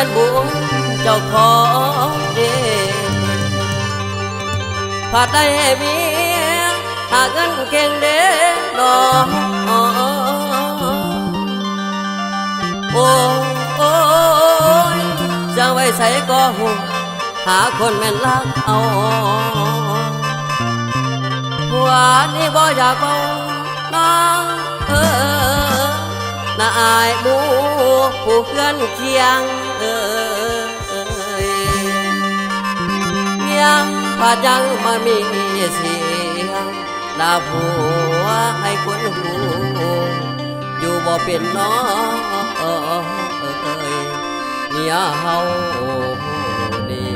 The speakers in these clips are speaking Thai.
นบุญเจ้าของเด้ผาดได้เมียหาเงินเก่งเด้ดอกโอ้ยจะไว้ใส่ก็หูหาคนแม่นรักเอาหัวนี่บ่อยากเมาน้องน่าอายหมู่ผู้เพื่อนเคียงยังพาจังมามีเสียงด่าผัวให้คนหูอยู่บ่เป็นน้องเนี่ยเฮานี่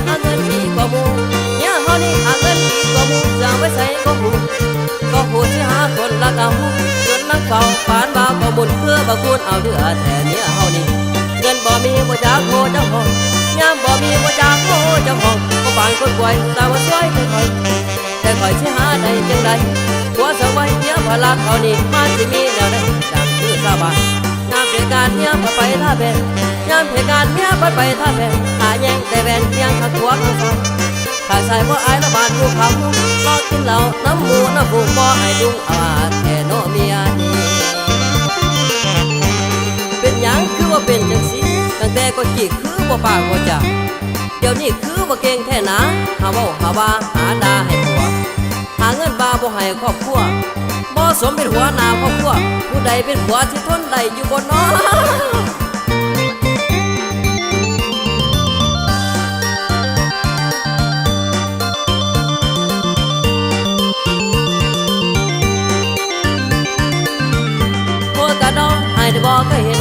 หาเงินดีกว่าหมู่เนี่ยเฮานี่หาเงินดีกว่าหมู่จะไว้ใส่ก็หูที่หาคนรักเอาจนนักเฝ้าปานบ่าวก็บุญเพื่อบ่คุณเอาเดือแต่เนี่ยเฮานี่เงินบ่มีบ่จากโหเจ้าของยามบ่มีบ่จากโหเจ้าของก็ปานคนป่วยตาบ่สวยแต่คอยสิหาได้จังไดหัวสบายเดี๋ยวพลักเอานี่มันสิมีแนวใดจังคือสบายงามเหตุการณ์เนี่ยพอไปท่าแบนยามเหตุการณ์เนี่ยพอไปท่าแบนหาแย่งแต่แบนยังขัดหัวข้างซ้ายข้าใส่ว่าไอ้ละบาดลูกเขาลอกกินเหล้าน้ำหมูน้ำผูบ่ไอ้ดุงอาแค่โนเมียนี่เป็นหยังคือว่าเป็นจังสิตั้งแต่ก็จีคือว่าปากว่าจ่าเดี๋ยวนี้คือว่าเก่งแท้นะหาว่าหาดาให้ผัวหาเงินบาบ่ให้ครอบครัวบ่สมเป็นหัวหน้าครอบครัวผู้ใดเป็นผัวที่ทนได้อยู่บนน้อไอ้ได้บอกก็เห็น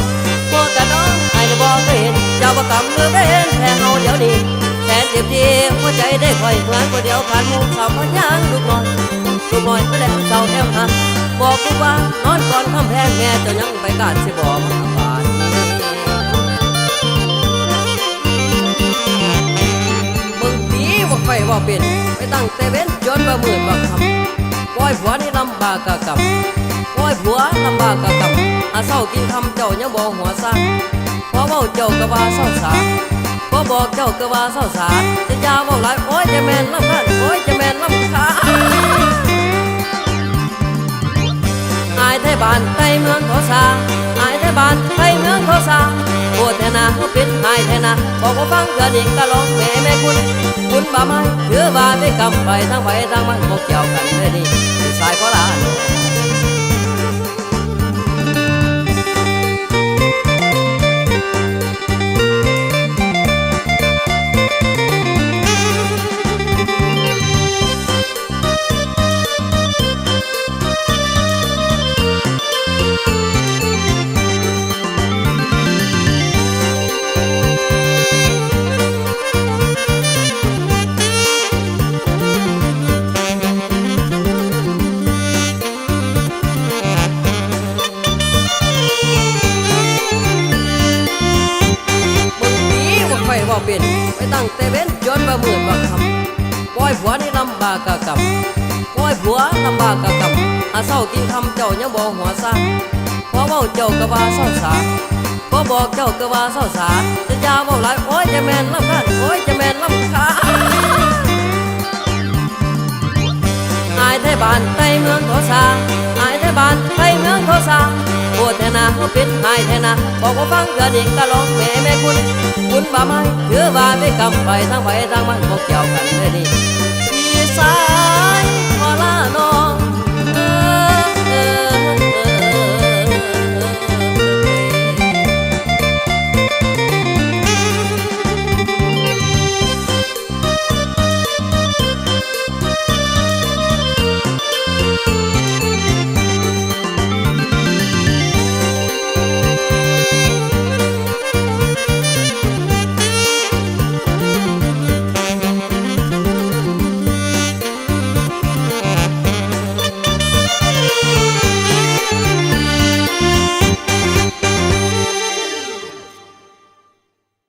พวกกันน้องไอ้ได้บอกก็เห็นเจ้าประกำมือเป็นแค่เฮาเดี๋ยวนี้แทนเจ็บดีหัวใจได้คอยเหมือนคนเดียวผ่านมุมสาวพยางลูกน้อยก็ได้เศร้าแก้มหาบอกกูว่านอนก่อนคำแพงแม่เจ้ายังไปกาดสิบอกมาบาดมึงตีว่าไฟว่าเป็นไปตั้งแต่เว้นจนว่าหมื่นว่าคำปล่อยผัวนี่ลำบากกะกับปล่อยผัวลำบากกะกับอาเศร้ากินคำเจ้ายังบอกหัวซาพอเว้าเจ้าก็ว่าเศร้าสาพอบอกเจ้าก็ว่าเศร้าสาจะยาเว้าหลายโอ้ยจะแม่นลำคาญโอ้ยจะแม่นลำคาญอายไทยบ้านไทยเมืองโทสาอายไทยบ้านไทยเมืองโทสาโอ้แทนาเขาเป็นอายแทนาบอกว่าฟังเกินอีกก็ร้องแม่คุณบ่าไม้ถือว่าได้กำไปทั้งไปทั้งมันบอกเกี่ยวกันเลยนี่สายขอลาเป็นไปตั้งแต่เว้นจนว่าหมื่นว่าคำปล่อยผัวนี่ลำบากกะกับปล่อยผัวลำบากกะกับอาเศร้ากินคำเจ้ายังบอกหัวซาพอเว้าเจ้าก็ว่าเศร้าสาพอบอกเจ้าก็ว่าเศร้าสาจะยาเว้าหลายโอ้ยจะแม่นลำคาญโอ้ยจะแม่นลำคาญอายไทยบ้านไทยเมืองโทสาอายไทยบ้านไทยเมืองโทสาโอ้แทนาเขาเป็นอายแทนาบอกว่าฟังเกินอีกก็ร้องแม่คุณบ่าไม้ถือว่าได้กำไปทั้งไปทั้งมันบอกเกี่ยวกันเลยนี่พี่สาย